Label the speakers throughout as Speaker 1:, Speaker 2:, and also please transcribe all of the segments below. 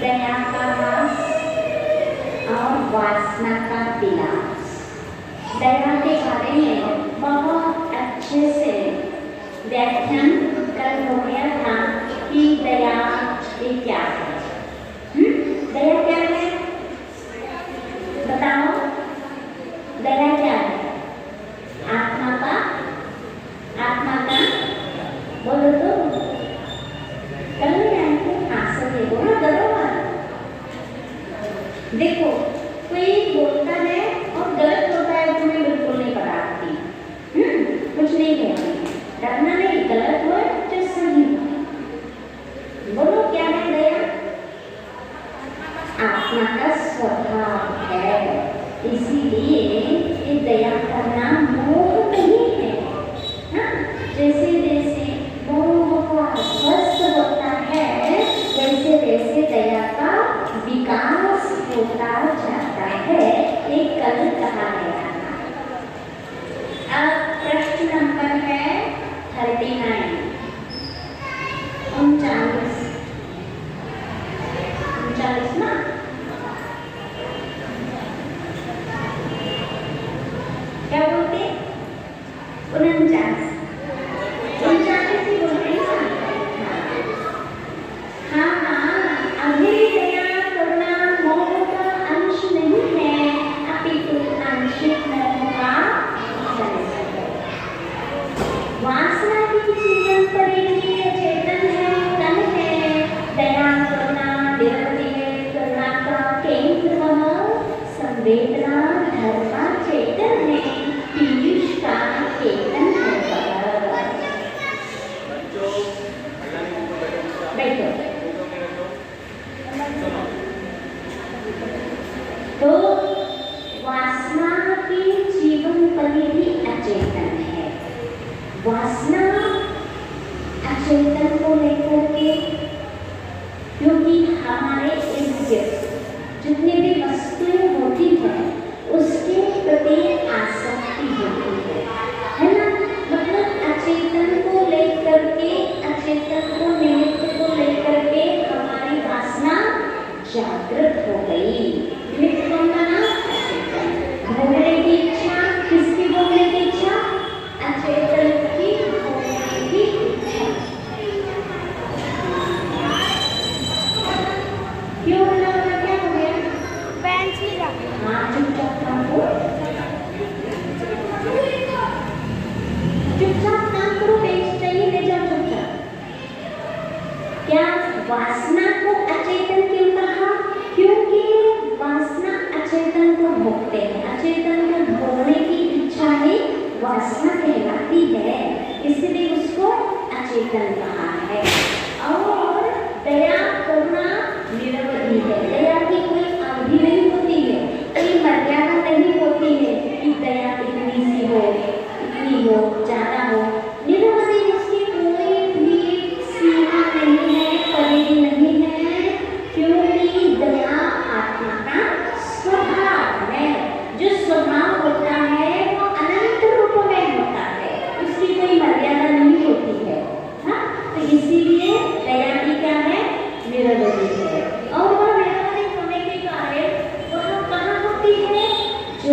Speaker 1: दया का रस और वासना का विलास। दया के बारे में बहुत अच्छे से व्याख्यान कल हो गया था कि दया ये क्या है। दया क्या है बताओ? दया क्या है? आत्मा का बोलो तो कल आंसर बोलो, डरो मत। देखो कोई बोलता है और गलत होता है, तुम्हें बिल्कुल नहीं बताती, कुछ नहीं कहती, डरना नहीं, गलत हो तो सही बोलो। क्या है दया? आत्मा का स्वभाव है, इसीलिए ये दया करना मोह नहीं है। जैसे जैसे मोह का ध्वस्त होता है वैसे वैसे दया का विकास होता जाता है, ये कल कहा गया था। अब प्रश्न नंबर है 39 39 ना। क्या बोलते? 49 ही बोलते हैं ना। हाँ, अभी दया करना मोह का अंश नहीं है, अपितु आंशिक मोह का अंश है। वासना भी जीवन परिधि चेतन है, तन है। दया करना करुणा का केंद्र वह संवेदना धर्म चेतन है, पीयूष का चेतन है। बैठो। तो वासना की जीवन परिधि अचेतन है। वासना अचेतन को लेकर के, क्योंकि हमारे इर्द-गिर्द जितनी भी वस्तुएं होती हैं उसके प्रति आसक्ति होती है ना। मतलब अचेतन को लेकर के, अचेतन को निमित्त को लेकर के हमारी वासना जागृत हो गई। निमित्त कौन बना? अचेतन। भोगने की इच्छा, किसकी भोगने की इच्छा? अचेतन की भोगने की इच्छा। क्यों बना? क्या हो गया?
Speaker 2: बेंच ही रखा।
Speaker 1: हाँ, चुपचाप काम करो, चुपचाप काम करो, बेंच चाहिए ले जाओ चुपचाप। क्या वासना को अचेतन क्यों कहा? क्योंकि वासना अचेतन को भोगते हैं, अचेतन को भोगने की इच्छा ही वासना कहलाती है, इसलिए उसको अचेतन कहा है। और दया करुणा निरवधि है, दया की कोई अवधि नहीं होती है, कोई मर्यादा नहीं होती है कि दया इतनी सी हो, इतनी हो, ज्यादा हो। निरवधि उसकी कोई भी सीमा नहीं है, परिधि नहीं है, क्योंकि दया आत्मा का स्वभाव है। जो स्वभाव होता है वो अनंत रूप में होता है, उसकी कोई मर्यादा नहीं होती है। हाँ, तो इसीलिए दया की क्या है? निरवधि है। और वह निरवधि होने के कारण वह कहाँ होती है? जो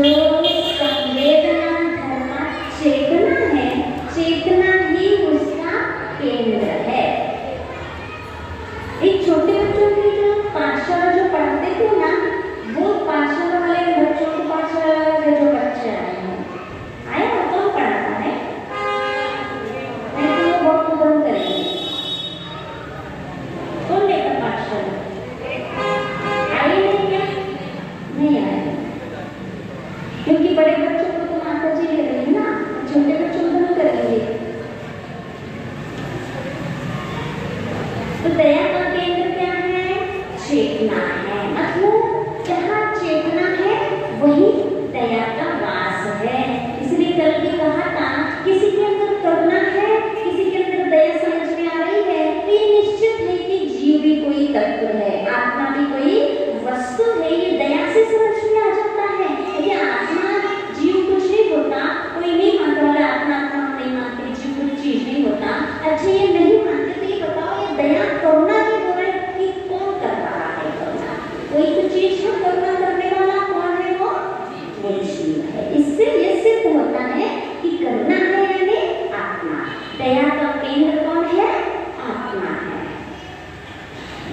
Speaker 1: संवेदना धर्म चेतना है, चेतना ही उसका केंद्र है। एक छोटे बच्चों की जो पाठशाला जो पढ़ाते थे ना, वो पाठशाला वाले बच्चों को, पाठशाला के जो बच्चे आए हैं, आए और कौन पढ़ाता है? नहीं तो वो बहुत बंद करेंगे। कौन लेकर पाठशाला? आए नहीं क्या? नहीं आए, क्योंकि बड़े बच्चों को तो माता जी ले रही है ना, छोटे बच्चों को बंद करेंगे। तो दया का केंद्र क्या है? चेतना है। मतलब जहाँ चेतना है वही दया का वास है। इसलिए कल भी कहा था, किसी के अंदर करुणा है, किसी के अंदर दया समझ में आ रही है, तो ये निश्चित है कि जीव भी कोई तत्व है, आत्मा भी कोई वस्तु है, ये दया से समझ में आ जाता है। यदि आत्मा जीव कुछ नहीं होता, कोई नहीं मानता वाला आत्मा नहीं मानते, जीव कुछ चीज नहीं होता, अच्छा ये नहीं मानते, तो ये बताओ ये दया करुणा की हो रही है कि कौन कर रहा है?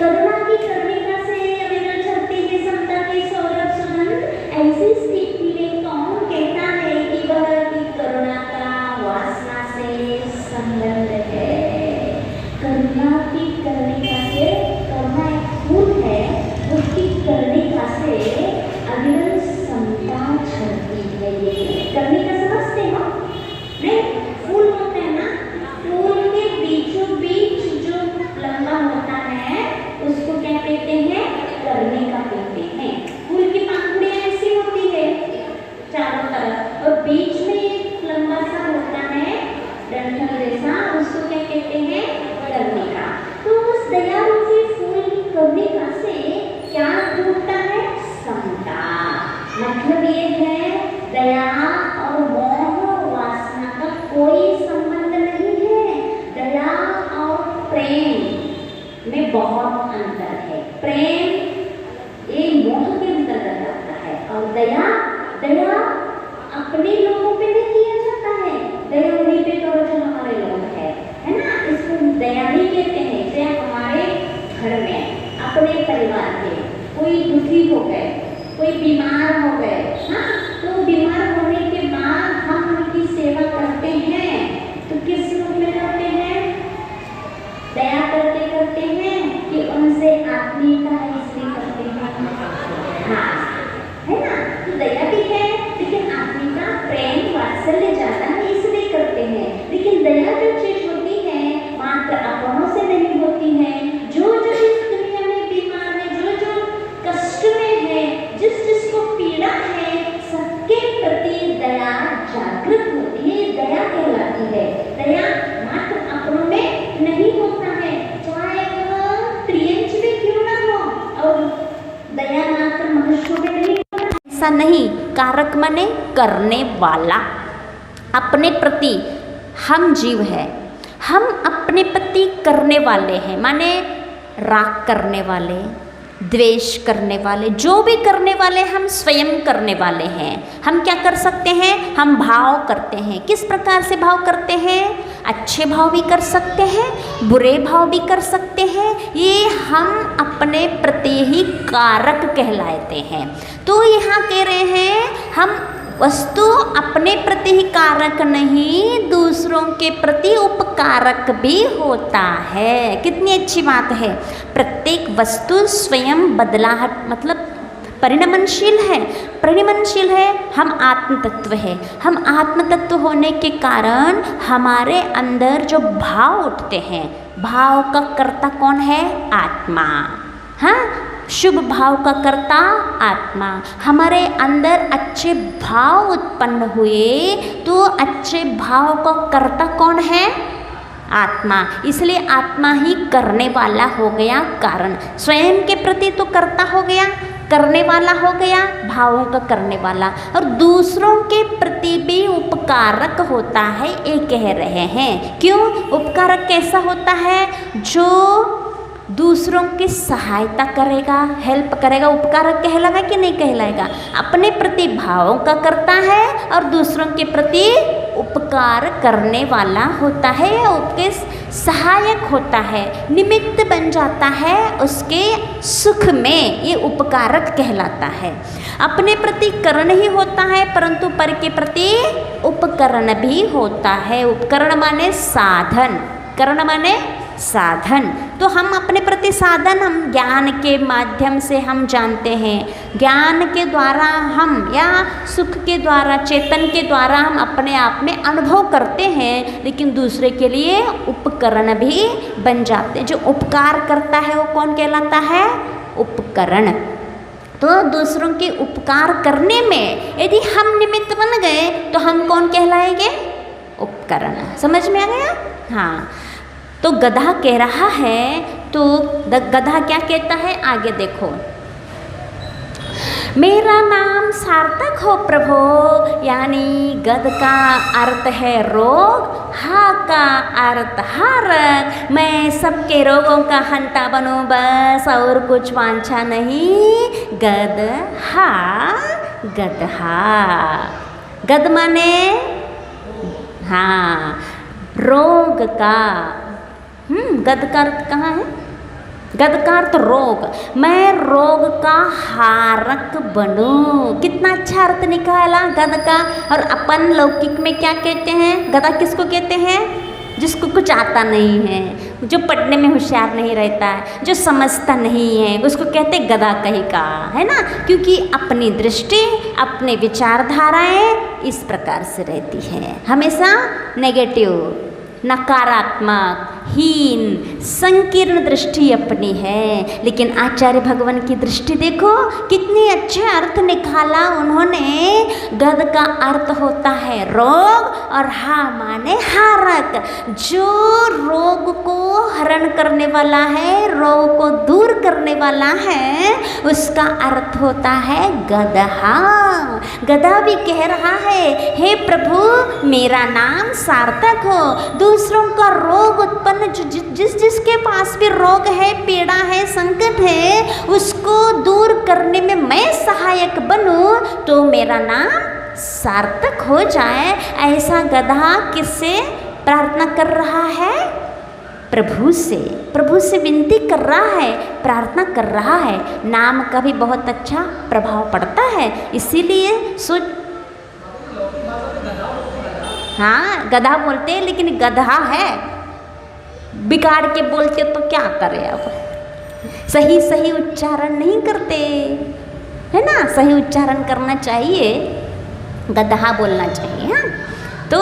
Speaker 1: करुणा की कर्णिका से अविरल झरती है समता की सौरभ सुगंध। ऐसी स्थिति में कौन कहता है कि वह की करुणा का वासना से संबंध है। करुणा की कर्णिका से, करुणा एक फूल है, उसकी कर्णिका से अविरल समता झरती है। ये कर्णिका समझते हो? नहीं, फूल होते हैं ना, फूल के बीचों बीच जो लंबा होता है उसको क्या कहते हैं? कर्णिका कहते हैं। फूल की पंखुड़ियां ऐसी होती है चारों तरफ और बीच में एक लंबा सा होता है डंठल जैसा, उसको क्या कहते हैं? कर्णिका। तो उस दया रूपी फूल की कर्णिका से क्या टूटता है? समता। मतलब ये है दया और मोह वासना का कोई संबंध नहीं है। दया और प्रेम में बहुत अंतर है। प्रेम ये मोह के अंतर्गत आता है और दया, दया अपने लोगों पे नहीं किया जाता है। दया उन्हीं पे करो जो हमारे लोग है ना। इसको दया नहीं कहते हैं। दया हमारे घर में अपने परिवार के कोई दुखी हो गए, कोई बीमार हो गए, हाँ, तो बीमार होने के बाद हम उनकी सेवा करते हैं तो किस रूप में करते हैं? दया करते करते हैं कि उनसे आत्मीयता है इसलिए करते हैं, हाँ, है ना। तो दया भी है लेकिन आत्मीयता, प्रेम, वात्सल्य ज्यादा है इसलिए करते हैं। लेकिन दया जो चीज होती है मात्र अपनों से नहीं होती है। जो जो इस दुनिया में बीमार है, जो जो कष्ट में है, जिस जिसको पीड़ा है, सबके प्रति दया जागृत होती है, दया कहलाती है। दया मात्र अपनों में नहीं होता है, चाहे वह त्रियंच भी क्यों ना हो, और दया मात्र मनुष्य में नहीं होता।
Speaker 3: ऐसा नहीं, कारक माने करने वाला। अपने प्रति हम जीव है, हम अपने प्रति करने वाले हैं, माने राग करने वाले, द्वेष करने वाले, जो भी करने वाले हम स्वयं करने वाले हैं। हम क्या कर सकते हैं? हम भाव करते हैं। किस प्रकार से भाव करते हैं? अच्छे भाव भी कर सकते हैं, बुरे भाव भी कर सकते हैं। ये हम अपने प्रति ही कारक कहलाते हैं। तो यहाँ कह रहे हैं हम वस्तु अपने प्रति ही कारक नहीं, दूसरों के प्रति उपकारक भी होता है। कितनी अच्छी बात है। प्रत्येक वस्तु स्वयं बदलाहट मतलब परिणमनशील है, परिणमनशील है। हम आत्म तत्व है। हम आत्म तत्व होने के कारण हमारे अंदर जो भाव उठते हैं, भाव का कर्ता कौन है? आत्मा। हाँ, शुभ भाव का कर्ता आत्मा। हमारे अंदर अच्छे भाव उत्पन्न हुए तो अच्छे भाव का कर्ता कौन है? आत्मा। इसलिए आत्मा ही करने वाला हो गया कारण। स्वयं के प्रति तो कर्ता हो गया, करने वाला हो गया, भावों का करने वाला, और दूसरों के प्रति भी उपकारक होता है। ये कह रहे हैं। क्यों उपकारक कैसा होता है? जो दूसरों की सहायता करेगा, हेल्प करेगा, उपकारक कहलाएगा कि नहीं कहलाएगा? अपने प्रति भावों का करता है और दूसरों के प्रति उपकार करने वाला होता है, या उसके सहायक होता है, निमित्त बन जाता है उसके सुख में। ये उपकारक कहलाता है। अपने प्रति करण ही होता है परंतु पर के प्रति उपकरण भी होता है। उपकरण माने साधन, करण माने साधन। तो हम अपने प्रति साधन हम ज्ञान के माध्यम से हम जानते हैं। ज्ञान के द्वारा हम या सुख के द्वारा, चेतन के द्वारा हम अपने आप में अनुभव करते हैं, लेकिन दूसरे के लिए उपकरण भी बन जाते हैं। जो उपकार करता है वो कौन कहलाता है? उपकरण। तो दूसरों के उपकार करने में यदि हम निमित्त बन गए तो हम कौन कहलाएंगे? उपकरण। समझ में आ गया? हाँ। तो गधा कह रहा है, तो गधा क्या कहता है? आगे देखो। मेरा नाम सार्थक हो प्रभु, यानी गद का अर्थ है रोग, हा का अर्थ हारक। मैं सबके रोगों का हंता बनूं बस, और कुछ वांछा नहीं। गदहा, गदहा। गद माने हाँ रोग का। गद का अर्थ कहाँ है? गद का अर्थ रोग, मैं रोग का हारक बनूं। कितना अच्छा अर्थ निकाला गद का। और अपन लौकिक में क्या कहते हैं, गधा किसको कहते हैं, जिसको कुछ आता नहीं है, जो पढ़ने में होशियार नहीं रहता है, जो समझता नहीं है, उसको कहते गधा कहीं का, है ना। क्योंकि अपनी दृष्टि, अपने विचारधाराएं इस प्रकार से रहती है, हमेशा नेगेटिव, नकारात्मक, हीन, संकीर्ण दृष्टि अपनी है। लेकिन आचार्य भगवान की दृष्टि देखो, कितने अच्छे अर्थ निकाला उन्होंने। गद का अर्थ होता है रोग और हा माने हारक, जो रोग को हरण करने वाला है, रोग को दूर करने वाला है, उसका अर्थ होता है गदहा। गधा भी कह रहा है, हे प्रभु मेरा नाम सार्थक हो, दूसरों का रोग उत्पन्न, जिसके पास भी रोग है, पीड़ा है, संकट है, उसको दूर करने में मैं सहायक बनूं तो मेरा नाम सार्थक हो जाए। ऐसा गधा किससे प्रार्थना कर रहा है, प्रभु से विनती कर रहा है, प्रार्थना कर रहा है। नाम का भी बहुत अच्छा प्रभाव पड़ता है, इसीलिए सोच, हाँ गधा बोलते हैं, लेकिन गधा है, बिगाड़ के बोलते तो क्या करें अब, सही उच्चारण नहीं करते, है ना। सही उच्चारण करना चाहिए, गधा बोलना चाहिए। हाँ, तो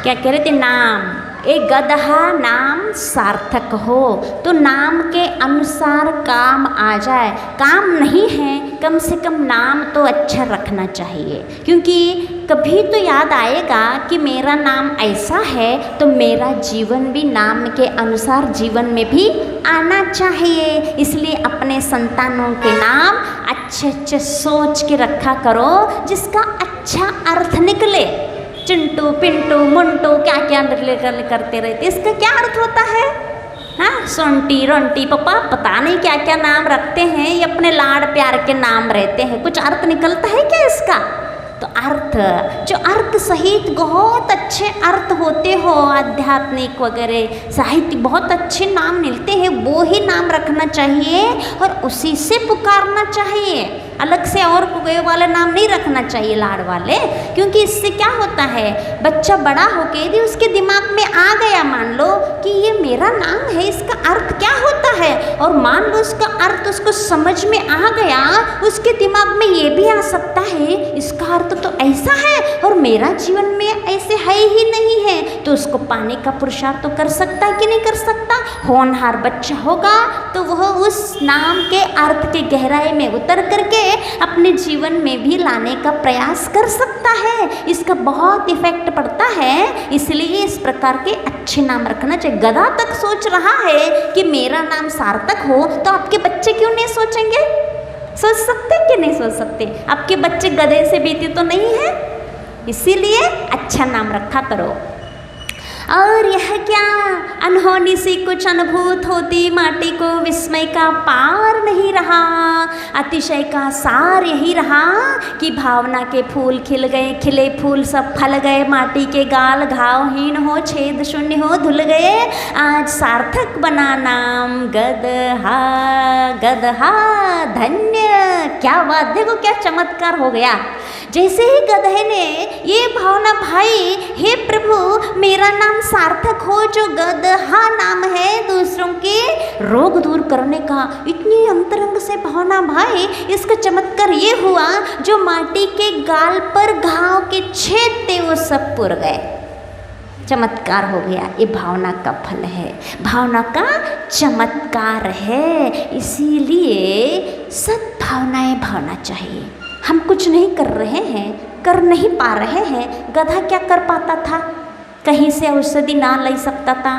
Speaker 3: क्या कह रहे थे, नाम, एक गदहा नाम सार्थक हो, तो नाम के अनुसार काम आ जाए। काम नहीं है, कम से कम नाम तो अच्छा रखना चाहिए, क्योंकि कभी तो याद आएगा कि मेरा नाम ऐसा है, तो मेरा जीवन भी नाम के अनुसार जीवन में भी आना चाहिए। इसलिए अपने संतानों के नाम अच्छे सोच के रखा करो, जिसका अच्छा अर्थ निकले। चिंटू, पिंटू, मुंटू, क्या क्या करते रहते, इसका क्या अर्थ होता है, हाँ, सोंटी, रोंटी, पप्पा, पता नहीं क्या क्या नाम रखते हैं, ये अपने लाड़ प्यार के नाम रहते हैं, कुछ अर्थ निकलता है क्या इसका। तो अर्थ, जो अर्थ सहित बहुत अच्छे अर्थ होते हो, आध्यात्मिक वगैरह साहित्य, बहुत अच्छे नाम मिलते हैं, वो ही नाम रखना चाहिए और उसी से पुकारना चाहिए। अलग से और कोई वाले नाम नहीं रखना चाहिए, लाड़ वाले, क्योंकि इससे क्या होता है, बच्चा बड़ा होके यदि उसके दिमाग में आ गया, मान लो कि ये मेरा नाम है, इसका अर्थ क्या होता है, और मान लो उसका अर्थ उसको समझ में आ गया, उसके दिमाग में ये भी आ सकता है इसका अर्थ तो ऐसा है और मेरा जीवन में ऐसे है ही नहीं है, तो उसको पाने का पुरुषार्थ तो कर सकता है कि नहीं कर सकता। होनहार बच्चा होगा तो वह उस नाम के अर्थ के गहराई में उतर करके अपने जीवन में भी लाने का प्रयास कर सकता है, इसका बहुत इफेक्ट पड़ता है। इसलिए इस प्रकार के अच्छे नाम रखना चाहिए। गधा तक सोच रहा है कि मेरा नाम सार्थक हो, तो आपके बच्चे क्यों नहीं सोचेंगे? सोच सकते कि नहीं सोच सकते? आपके बच्चे गधे से बीते तो नहीं है, इसीलिए अच्छा नाम रखा करो। और यह क्या अनहोनी सी कुछ अनुभूत होती, माटी को विस्मय का पार नहीं रहा, अतिशय का सार यही रहा कि भावना के फूल खिल गए, खिले फूल सब फल गए, माटी के गाल घावहीन हो, छेद शून्य हो, धुल गए, आज सार्थक बना नाम गदहा। गदहा धन्य, क्या बात, देखो क्या चमत्कार हो गया। जैसे ही गधे ने ये भावना भाई, हे प्रभु मेरा नाम सार्थक हो, जो गदहा नाम है दूसरों के रोग दूर करने का, इतनी अंतरंग से भावना भाई, इसका चमत्कार ये हुआ जो माटी के गाल पर घाव के छेद थे वो सब पुर गए। चमत्कार हो गया, ये भावना का फल है, भावना का चमत्कार है। इसीलिए सद्भावनाएं भावना चाहिए। हम कुछ नहीं कर रहे हैं, कर नहीं पा रहे हैं, गधा क्या कर पाता था, कहीं से औषधि ना ले सकता था,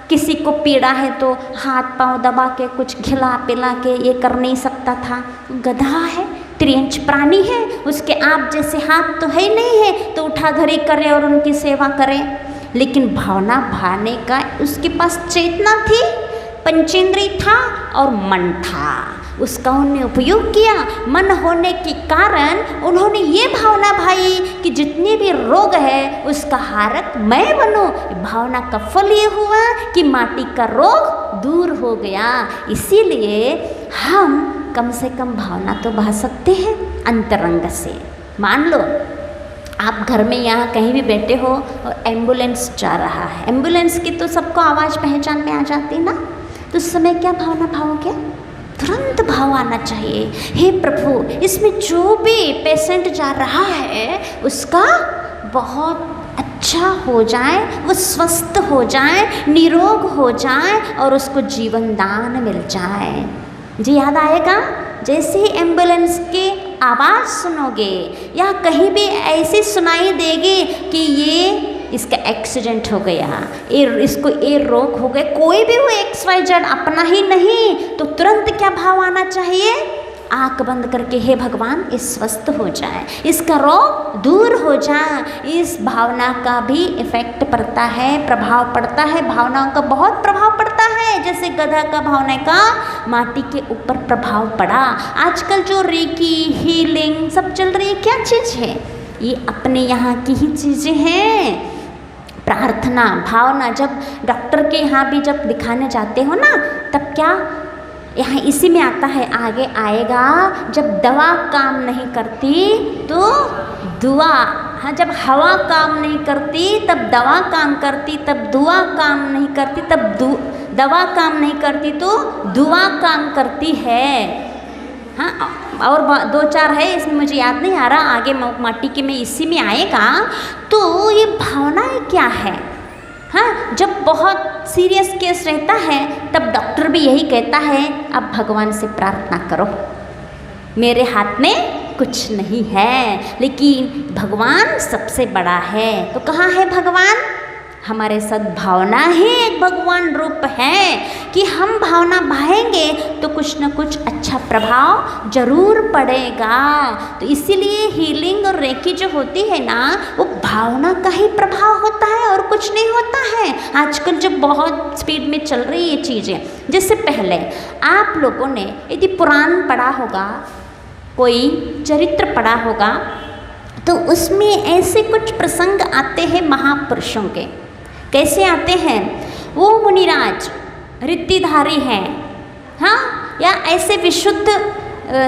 Speaker 3: किसी को पीड़ा है तो हाथ पांव दबा के कुछ खिला पिला के ये कर नहीं सकता था। गधा है, त्रियंच प्राणी है, उसके आप जैसे हाथ तो है नहीं है तो उठाधरी करे और उनकी सेवा करे, लेकिन भावना भाने का उसके पास चेतना थी, पंचेंद्रिय था और मन था, उसका उन्हें उपयोग किया। मन होने के कारण उन्होंने ये भावना भाई कि जितने भी रोग है उसका हारक मैं बनूं। भावना का फल ये हुआ कि माटी का रोग दूर हो गया। इसीलिए हम कम से कम भावना तो बहा सकते हैं अंतरंग से। मान लो आप घर में यहाँ कहीं भी बैठे हो और एम्बुलेंस जा रहा है, एम्बुलेंस की तो सबको आवाज़ पहचान में आ जाती है ना, तो उस समय क्या भावना भावोगे? तुरंत भाव आना चाहिए, हे प्रभु इसमें जो भी पेशेंट जा रहा है उसका बहुत अच्छा हो जाए, वो स्वस्थ हो जाए, निरोग हो जाए और उसको जीवन दान मिल जाए। जी याद आएगा? जैसे ही एम्बुलेंस की आवाज़ सुनोगे या कहीं भी ऐसी सुनाई देगी कि ये इसका एक्सीडेंट हो गया, इसको ये रोग हो गया, कोई भी हो XYZ अपना ही नहीं, तो तुरंत क्या भाव आना चाहिए? आँख बंद करके हे भगवान ये स्वस्थ हो जाए, इसका रोग दूर हो जाए। इस भावना का भी इफेक्ट पड़ता है, प्रभाव पड़ता है, भावनाओं का बहुत प्रभाव पड़ता है। जैसे गधा का भावना का माटी के ऊपर प्रभाव पड़ा। आजकल जो रेकी हीलिंग सब चल रही है, क्या चीज़ है ये? अपने यहाँ की ही चीज़ें हैं। प्रार्थना भावना, जब डॉक्टर के यहाँ भी जब दिखाने जाते हो ना, तब क्या यहाँ इसी में आता है, आगे आएगा, जब दवा काम नहीं करती तो दुआ, हाँ जब हवा काम नहीं करती तब दवा काम करती, तब दुआ काम नहीं करती तब दवा काम नहीं करती तो दुआ काम करती है। हाँ और 2-4 है, इसमें मुझे याद नहीं आ रहा, आगे माटी के में इसी में आएगा। तो ये भावनाएं क्या है? हाँ जब बहुत सीरियस केस रहता है तब डॉक्टर भी यही कहता है, अब भगवान से प्रार्थना करो, मेरे हाथ में कुछ नहीं है, लेकिन भगवान सबसे बड़ा है। तो कहाँ है भगवान? हमारे सद्भावना ही एक भगवान रूप है कि हम भावना बहाएंगे तो कुछ न कुछ अच्छा प्रभाव जरूर पड़ेगा। तो इसीलिए हीलिंग और रेकी जो होती है ना, वो भावना का ही प्रभाव होता है और कुछ नहीं होता है। आजकल जो बहुत स्पीड में चल रही ये चीज़ें, जैसे पहले आप लोगों ने यदि पुराण पढ़ा होगा, कोई चरित्र पढ़ा होगा, तो उसमें ऐसे कुछ प्रसंग आते हैं महापुरुषों के। कैसे आते हैं? वो मुनिराज रिद्धिधारी हैं, हाँ, या ऐसे विशुद्ध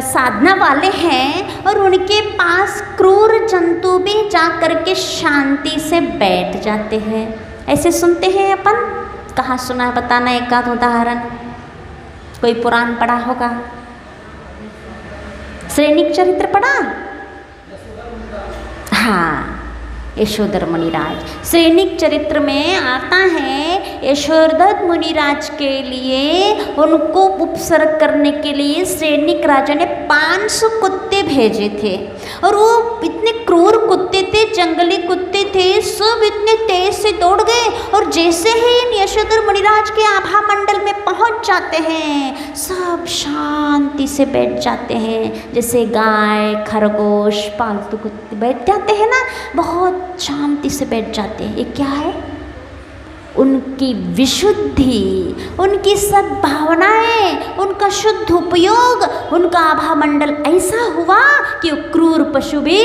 Speaker 3: साधना वाले हैं और उनके पास क्रूर जंतु भी जा कर के शांति से बैठ जाते हैं। ऐसे सुनते हैं अपन, कहाँ सुना है बताना एक आध उदाहरण। कोई पुराण पढ़ा होगा, सैनिक चरित्र पढ़ा? हाँ, यशोधर मुनिराज। सैनिक चरित्र में आता है यशोधर मुनिराज के लिए, उनको उपसर्ग करने के लिए सैनिक राजा ने 500 कुत्ते भेजे थे और वो इतने क्रूर कुत्ते थे, जंगली कुत्ते थे, सब इतने तेज से दौड़ गए और जैसे ही इन यशोधर मुनिराज के आभा मंडल में पहुंच जाते हैं, सब शांति से बैठ जाते हैं। जैसे गाय, खरगोश, पालतू कुत्ते बैठ जाते हैं ना, बहुत शांति से बैठ जाते हैं। ये क्या है? उनकी विशुद्धि, उनकी सद्भावनाएं, उनका शुद्ध उपयोग, उनका आभा मंडल ऐसा हुआ कि क्रूर पशु भी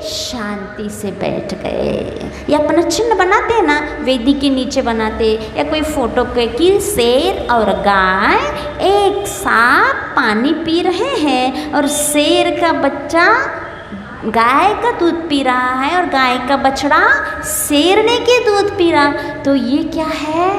Speaker 3: शांति से बैठ गए। ये अपना चिन्ह बनाते हैं ना, वेदी के नीचे बनाते, या कोई फोटो के कि शेर और गाय एक साथ पानी पी रहे हैं और शेर का बच्चा गाय का दूध पी रहा है और गाय का बछड़ा शेरने के दूध पी रहा। तो ये क्या है?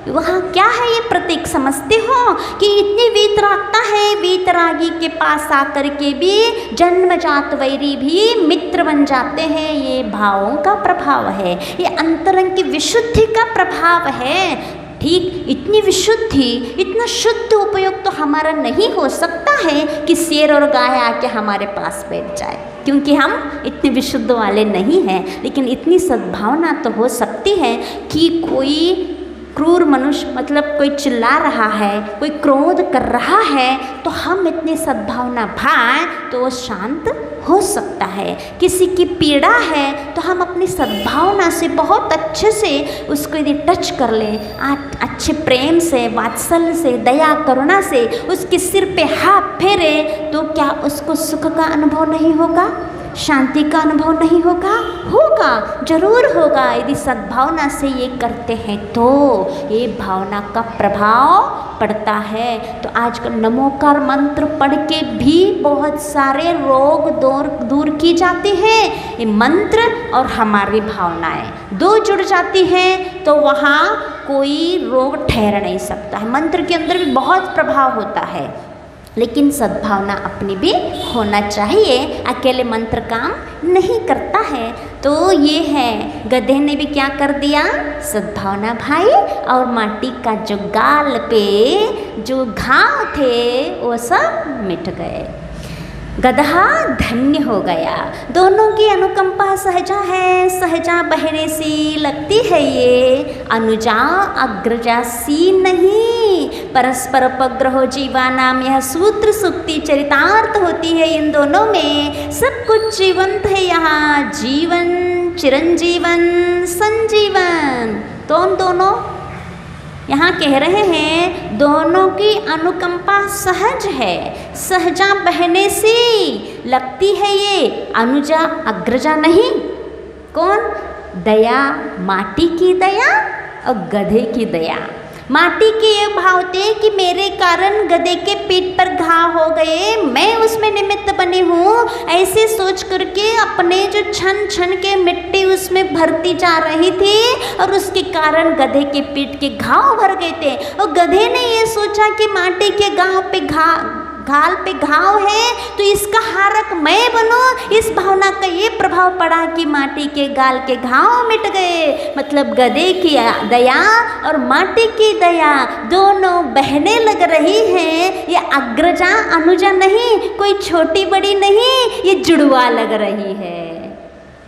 Speaker 3: वहाँ क्या है ये प्रतीक? समझते हो कि इतनी वीतरागता है, वीतरागी के पास आकर के भी जन्मजात वैरी भी मित्र बन जाते हैं। ये भावों का प्रभाव है, ये अंतरंग की विशुद्धि का प्रभाव है। ठीक इतनी विशुद्धि, इतना शुद्ध उपयोग तो हमारा नहीं हो सकता है कि शेर और गाय आके हमारे पास बैठ जाए, क्योंकि हम इतने विशुद्ध वाले नहीं हैं। लेकिन इतनी सद्भावना तो हो सकती है कि कोई क्रूर मनुष्य, मतलब कोई चिल्ला रहा है, कोई क्रोध कर रहा है, तो हम इतनी सद्भावना भाएं तो वो शांत हो सकता है। किसी की पीड़ा है तो हम अपनी सद्भावना से बहुत अच्छे से उसको यदि टच कर लें, अच्छे प्रेम से, वात्सल्य से, दया करुणा से उसके सिर पे हाथ फेरे, तो क्या उसको सुख का अनुभव नहीं होगा? शांति का अनुभव नहीं होगा? होगा, जरूर होगा। यदि सद्भावना से ये करते हैं तो ये भावना का प्रभाव पड़ता है। तो आजकल नमोकार मंत्र पढ़ के भी बहुत सारे रोग दूर की जाती हैं। ये मंत्र और हमारी भावनाएं दो जुड़ जाती हैं तो वहाँ कोई रोग ठहर नहीं सकता है। मंत्र के अंदर भी बहुत प्रभाव होता है, लेकिन सद्भावना अपनी भी होना चाहिए। अकेले मंत्र काम नहीं करता है। तो ये है, गधे ने भी क्या कर दिया? सद्भावना भाई, और माटी का जो गाल पे जो घाव थे वो सब मिट गए। गधा धन्य हो गया। दोनों की अनुकंपा सहजा है, सहजा बहने सी लगती है ये, अनुजा अग्रजा सी नहीं। परस्पर उपग्रहो जीवानाम, यह सूत्र सुक्ति चरितार्थ होती है इन दोनों में। सब कुछ जीवंत है यहाँ, जीवन, चिरंजीवन, संजीवन। तो उन दोनों यहाँ कह रहे हैं दोनों की अनुकंपा सहज है, सहजा बहने से लगती है ये, अनुजा अग्रजा नहीं। कौन? दया, माटी की दया और गधे की दया। माटी के ये भाव थे कि मेरे कारण गधे के पीठ पर घाव हो गए, मैं उसमें निमित्त बनी हूँ, ऐसे सोच करके अपने जो छन छन के मिट्टी उसमें भरती जा रही थी और उसके कारण गधे के पीठ के घाव भर गए थे। और गधे ने ये सोचा कि माटी के घाव पे घाल पे घाव है तो इसका हारक मैं बनूं। इस भावना का ये प्रभाव पड़ा कि माटी के गाल के घाव मिट गए। मतलब गधे की दया और माटी की दया दोनों बहने लग रही हैं। ये अग्रजा अनुजा नहीं, कोई छोटी बड़ी नहीं, ये जुड़वा लग रही है।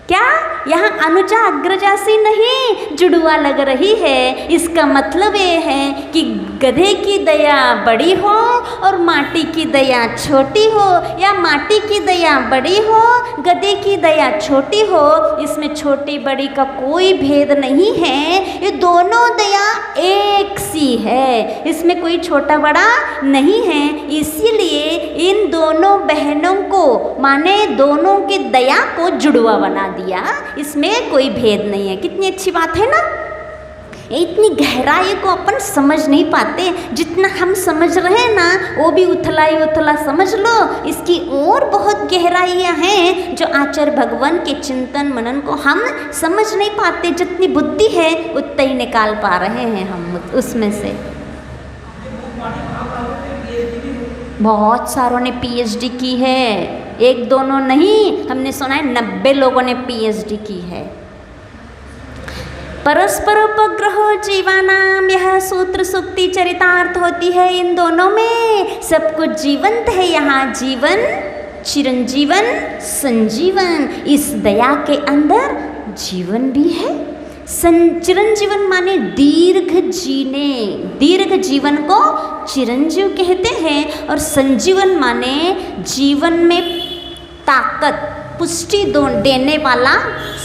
Speaker 3: क्या? यहाँ अनुजा अग्रजा सी नहीं, जुड़वा लग रही है। इसका मतलब ये है कि गधे की दया बड़ी हो और माटी की दया छोटी हो, या माटी की दया बड़ी हो, गधे की दया छोटी हो। इसमें छोटी बड़ी का कोई भेद नहीं है, ये दोनों दया एक सी है, इसमें कोई छोटा बड़ा नहीं है। इसीलिए इन दोनों बहनों को, माने दोनों की दया को जुड़वा बना दिया, इसमें कोई भेद नहीं है। कितनी अच्छी बात है ना। इतनी गहराई को अपन समझ नहीं पाते, जितना हम समझ रहे हैं ना वो भी उथला ही उथला समझ लो। इसकी और बहुत गहराइयाँ हैं जो आचार्य भगवान के चिंतन मनन को हम समझ नहीं पाते। जितनी बुद्धि है उतना ही निकाल पा रहे हैं हम उसमें से। बहुत सारों ने पीएचडी की है, एक दोनों नहीं, हमने सुना है 90 लोगों ने पीएचडी की है। परस्पर उपग्रहो जीवानाम, यह सूत्र सुक्ति चरितार्थ होती है इन दोनों में। सब कुछ जीवंत है यहाँ, जीवन, चिरंजीवन, संजीवन। इस दया के अंदर जीवन भी है। चिरंजीवन माने दीर्घ जीने, दीर्घ जीवन को चिरंजीव कहते हैं। और संजीवन माने जीवन में ताकत, पुष्टि देने वाला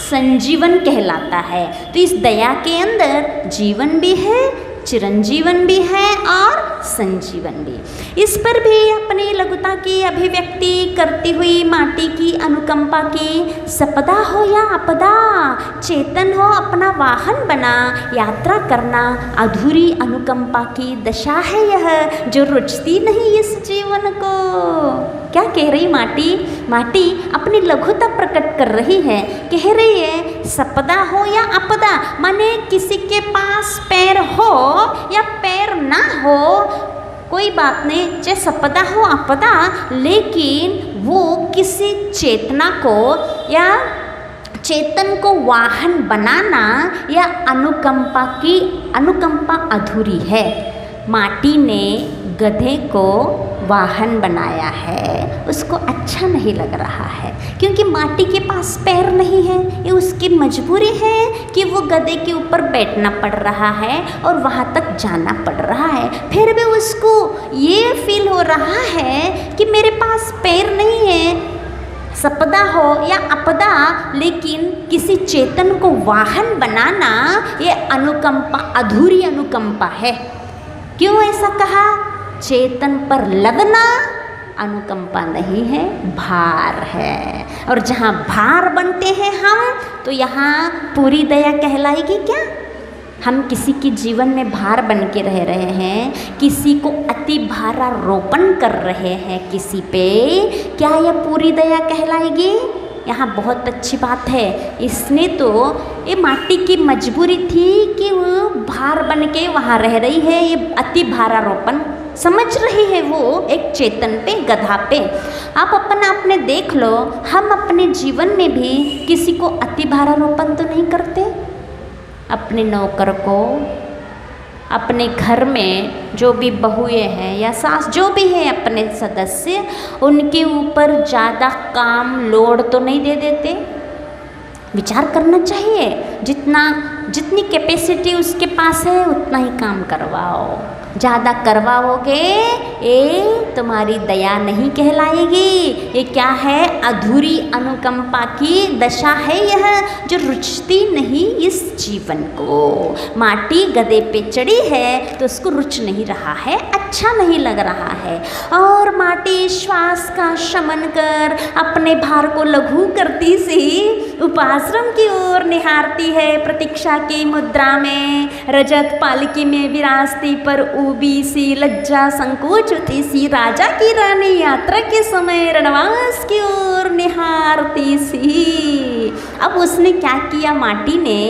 Speaker 3: संजीवन कहलाता है। तो इस दया के अंदर जीवन भी है, चिरंजीवन भी है और संजीवन भी। इस पर भी अपनी लघुता की अभिव्यक्ति करती हुई माटी की अनुकंपा की, सपदा हो या आपदा, चेतन हो अपना वाहन बना, यात्रा करना अधूरी अनुकंपा की दशा है यह, जो रुचती नहीं इस जीवन को। क्या कह रही माटी? माटी अपनी लघुता प्रकट कर रही है, कह रही है सपदा हो या आपदा, माने किसी के पास पैर हो या पैर ना हो कोई बात नहीं, चाहे सपदा हो आपदा, लेकिन वो किसी चेतना को या चेतन को वाहन बनाना या अनुकंपा अधूरी है। माटी ने गधे को वाहन बनाया है, उसको अच्छा नहीं लग रहा है क्योंकि माटी के पास पैर नहीं है। ये उसकी मजबूरी है कि वो गधे के ऊपर बैठना पड़ रहा है और वहाँ तक जाना पड़ रहा है। फिर भी उसको ये फील हो रहा है कि मेरे पास पैर नहीं है, संपदा हो या आपदा, लेकिन किसी चेतन को वाहन बनाना ये अनुकंपा, अधूरी अनुकंपा है। क्यों ऐसा कहा? चेतन पर लदना अनुकंपा नहीं है, भार है। और जहाँ भार बनते हैं हम, तो यहाँ पूरी दया कहलाएगी क्या? हम किसी के जीवन में भार बन के रह रहे हैं, किसी को अति भारारोपण कर रहे हैं किसी पे, क्या यह पूरी दया कहलाएगी? यहाँ बहुत अच्छी बात है, इसने तो ये माटी की मजबूरी थी कि वो भार बन के वहाँ रह रही है, ये अति भारारोपण समझ रही है वो एक चेतन पे, गधा पे। आप अपने देख लो, हम अपने जीवन में भी किसी को अति भारारोपण तो नहीं करते। अपने नौकर को, अपने घर में जो भी बहुएं हैं या सास जो भी है अपने सदस्य, उनके ऊपर ज़्यादा काम लोड तो नहीं दे देते। विचार करना चाहिए, जितनी कैपेसिटी उसके पास है उतना ही काम करवाओ। ज़्यादा करवाओगे ये तुम्हारी दया नहीं कहलाएगी, ये क्या है? अधूरी अनुकंपा की दशा है यह, जो रुचती नहीं इस जीवन को। माटी गधे पे चढ़ी है तो उसको रुच नहीं रहा है, अच्छा नहीं लग रहा है। और माटी श्वास का शमन कर अपने भार को लघु करती सी उपाश्रम की ओर निहारती है, प्रतीक्षा की मुद्रा में रजत पालकी में विराजती पर ऊबी सी लज्जा संकोचती सी राजा की रानी यात्रा के समय रणवास की ओर निहारती सी। अब उसने क्या किया माटी ने?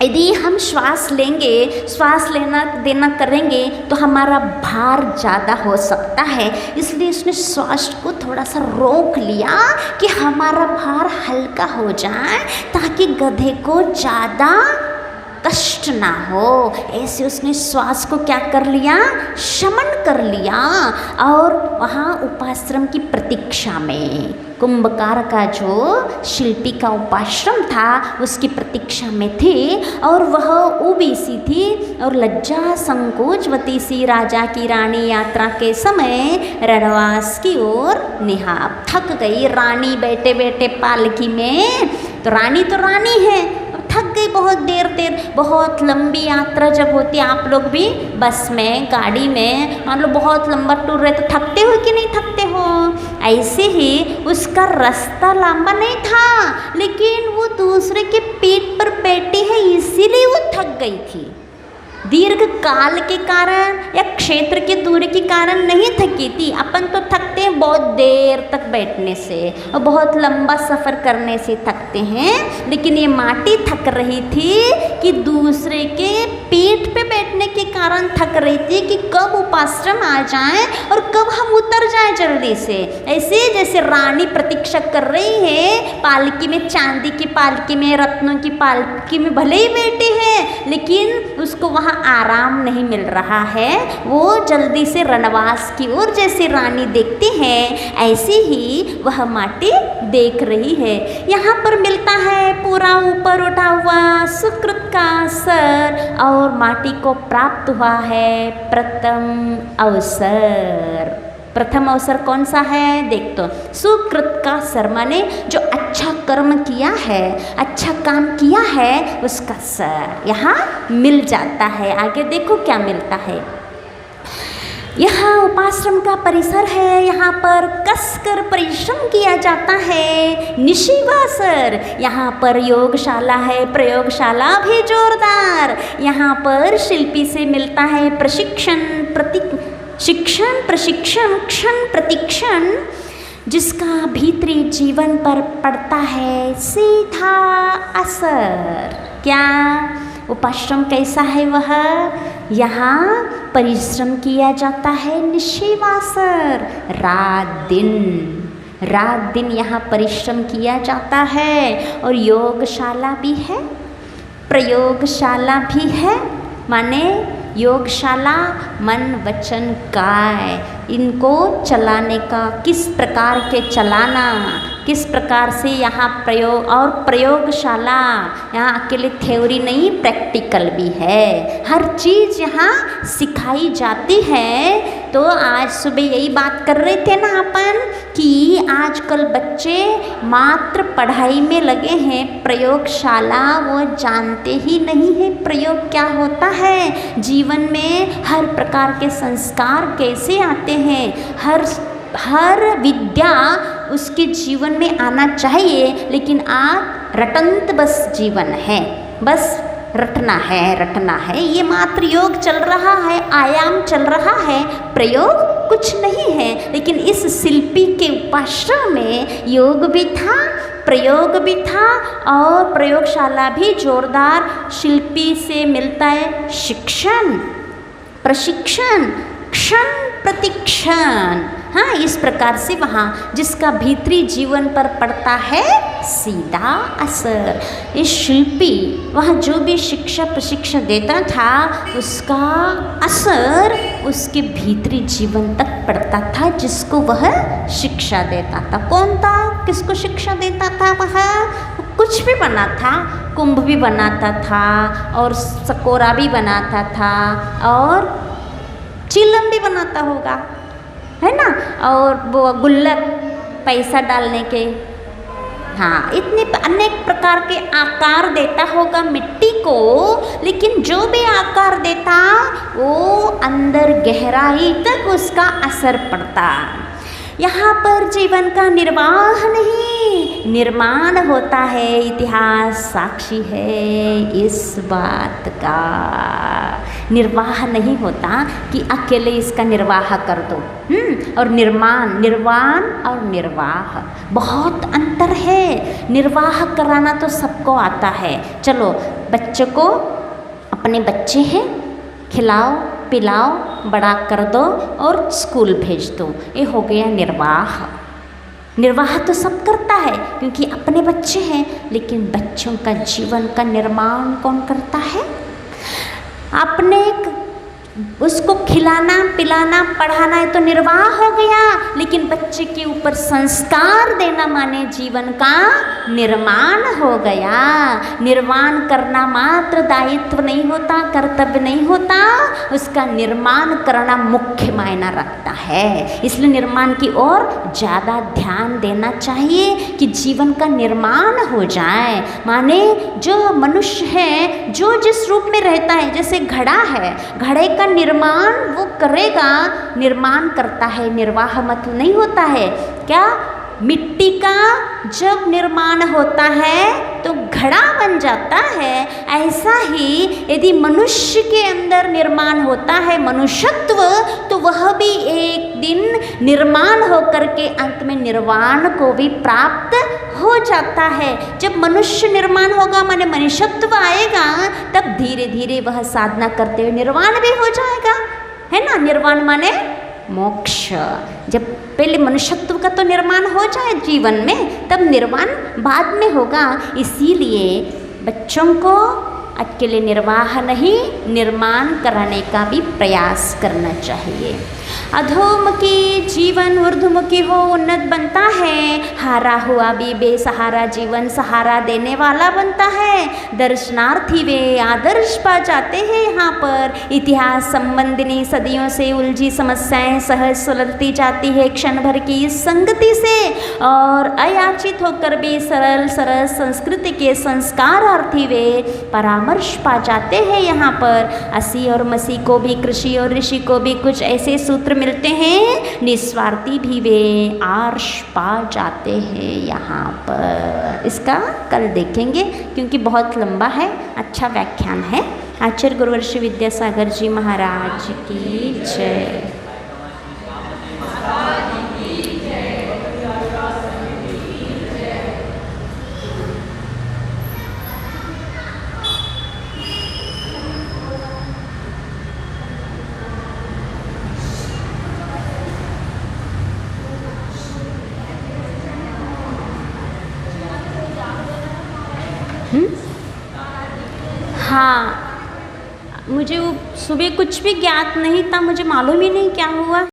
Speaker 3: यदि हम श्वास लेंगे, श्वास लेना देना करेंगे तो हमारा भार ज़्यादा हो सकता है, इसलिए उसने श्वास को थोड़ा सा रोक लिया कि हमारा भार हल्का हो जाए, ताकि गधे को ज़्यादा कष्ट ना हो। ऐसे उसने श्वास को क्या कर लिया? शमन कर लिया। और वहाँ उपाश्रम की प्रतीक्षा में, कुंभकार का जो शिल्पी का उपाश्रम था उसकी प्रतीक्षा में थी, और वह ऊबी सी थी और लज्जा संकोचवती सी राजा की रानी यात्रा के समय रणवास की ओर निहार। थक गई रानी बैठे बैठे पालकी में, तो रानी है, थक गई बहुत देर। बहुत लंबी यात्रा जब होती है, आप लोग भी बस में, गाड़ी में, मान लो बहुत लंबा टूर रहे तो थकते हो कि नहीं थकते हो? ऐसे ही उसका रास्ता लंबा नहीं था, लेकिन वो दूसरे के पेट पर बैठी है इसीलिए वो थक गई थी। दीर्घ काल के कारण या क्षेत्र की दूरी के कारण नहीं थकी थी। अपन तो थकते हैं बहुत देर तक बैठने से और बहुत लंबा सफ़र करने से थकते हैं, लेकिन ये माटी थक रही थी कि दूसरे के पेट पे बैठने के कारण थक रही थी कि कब उपाश्रम आ जाए और कब हम उतर जाएं जल्दी से। ऐसे जैसे रानी प्रतीक्षा कर रही है पालकी में, चांदी की पालकी में, रत्नों की पालकी में भले ही बैठे हैं, लेकिन उसको वहाँ आराम नहीं मिल रहा है। वो जल्दी से रणवास की ओर जैसे रानी देखती है, ऐसे ही वह माटी देख रही है। यहाँ पर मिलता है पूरा ऊपर उठा हुआ सुकृत का सर, और माटी को प्राप्त हुआ है प्रथम अवसर। प्रथम अवसर कौन सा है? देख तो, सुकृत का सर माने जो अच्छा कर्म किया है, अच्छा काम किया है, उसका सर यहाँ मिल जाता है। आगे देखो क्या मिलता है। यहाँ उपाश्रम का परिसर है, यहाँ पर कसकर परिश्रम किया जाता है। निशिवासर, यहाँ पर योगशाला है, प्रयोगशाला भी जोरदार। यहाँ पर शिल्पी से मिलता है प्रशिक्षण, शिक्षण, प्रशिक्षण, क्षण प्रतिक्षण, जिसका भीतरी जीवन पर पड़ता है सीधा असर। क्या उपाश्रम कैसा है? वह यहाँ परिश्रम किया जाता है, निशिवासर, रात दिन यहाँ परिश्रम किया जाता है। और योगशाला भी है, प्रयोगशाला भी है, माने योगशाला मन वचन काय, इनको चलाने का, किस प्रकार के चलाना, किस प्रकार से यहाँ प्रयोग और प्रयोगशाला, यहाँ अकेले थ्योरी नहीं प्रैक्टिकल भी है, हर चीज़ यहाँ सिखाई जाती है। तो आज सुबह यही बात कर रहे थे ना अपन कि आजकल बच्चे मात्र पढ़ाई में लगे हैं, प्रयोगशाला वो जानते ही नहीं है प्रयोग क्या होता है, जीवन में हर प्रकार के संस्कार कैसे आते हैं, हर विद्या उसके जीवन में आना चाहिए। लेकिन आज रटंत बस जीवन है, बस रटना है, ये मात्र योग चल रहा है, आयाम चल रहा है, प्रयोग कुछ नहीं है। लेकिन इस शिल्पी के उपाश्रम में योग भी था, प्रयोग भी था और प्रयोगशाला भी जोरदार। शिल्पी से मिलता है शिक्षण, प्रशिक्षण, क्षण प्रतिक्षण। हाँ, इस प्रकार से वहाँ जिसका भीतरी जीवन पर पड़ता है सीधा असर। इस शिल्पी वहाँ जो भी शिक्षा प्रशिक्षण देता था उसका असर उसके भीतरी जीवन तक पड़ता था, जिसको वह शिक्षा देता था। कौन था, किसको शिक्षा देता था? वह कुछ भी बनाता, कुंभ भी बनाता था और सकोरा भी बनाता था और चिलम भी बनाता होगा, है ना, और वो गुल्लक पैसा डालने के, हाँ, इतने अनेक प्रकार के आकार देता होगा मिट्टी को। लेकिन जो भी आकार देता वो अंदर गहराई तक उसका असर पड़ता। यहाँ पर जीवन का निर्वाह नहीं, निर्माण होता है। इतिहास साक्षी है इस बात का। निर्वाह नहीं होता कि अकेले इसका निर्वाह कर दो, और निर्वाण और निर्वाह बहुत अंतर है। निर्वाह कराना तो सबको आता है। चलो, बच्चों को, अपने बच्चे हैं, खिलाओ पिलाओ, बड़ा कर दो और स्कूल भेज दो, ये हो गया निर्वाह। निर्वाह तो सब करता है क्योंकि अपने बच्चे हैं, लेकिन बच्चों का जीवन का निर्माण कौन करता है? अपने उसको खिलाना पिलाना पढ़ाना है तो निर्वाह हो गया, लेकिन बच्चे के ऊपर संस्कार देना माने जीवन का निर्माण हो गया। निर्माण करना मात्र दायित्व नहीं होता, कर्तव्य नहीं होता, उसका निर्माण करना मुख्य मायना रखता है। इसलिए निर्माण की ओर ज़्यादा ध्यान देना चाहिए कि जीवन का निर्माण हो जाए। माने जो मनुष्य है, जो जिस रूप में रहता है, जैसे घड़ा है, घड़े का निर्माण वो करेगा, निर्माण करता है, निर्वाह मत नहीं होता है क्या? मिट्टी का जब निर्माण होता है तो घड़ा बन जाता है। ऐसा ही यदि मनुष्य के अंदर निर्माण होता है मनुष्यत्व, तो वह भी एक दिन निर्माण होकर के अंत में निर्वाण को भी प्राप्त हो जाता है। जब मनुष्य निर्माण होगा माने मनुष्यत्व आएगा, तब धीरे धीरे वह साधना करते हुए निर्वाण भी हो जाएगा, है ना। निर्वाण माने मोक्ष। जब पहले मनुष्यत्व का तो निर्माण हो जाए जीवन में, तब निर्वाण बाद में होगा। इसीलिए बच्चों को अकेले निर्वाह नहीं, निर्माण कराने का भी प्रयास करना चाहिए। अधोमुखी जीवन ऊर्ध्वमुखी हो उन्नत बनता है, हारा हुआ भी बेसहारा जीवन सहारा देने वाला बनता है। दर्शनार्थी वे आदर्श पा जाते हैं। यहाँ पर इतिहास संबंधिनी सदियों से उलझी समस्याएं सहज सुलझती जाती है क्षण भर की इस संगति से, और अयाचित होकर भी सरल सरल संस्कृति के संस्कारार्थी वे परामर्श पा जाते हैं। यहाँ पर असी और मसी को भी, कृषि और ऋषि को भी कुछ ऐसे सूत्र मिलते हैं, निस्वार्थी भी वे आर्ष पा जाते हैं यहाँ पर। इसका कल देखेंगे क्योंकि बहुत लंबा है, अच्छा व्याख्यान है। आचार्य गुरुवर्षि विद्यासागर जी महाराज की जय। हाँ, मुझे वो सुबह कुछ भी ज्ञात नहीं था, मुझे मालूम ही नहीं क्या हुआ।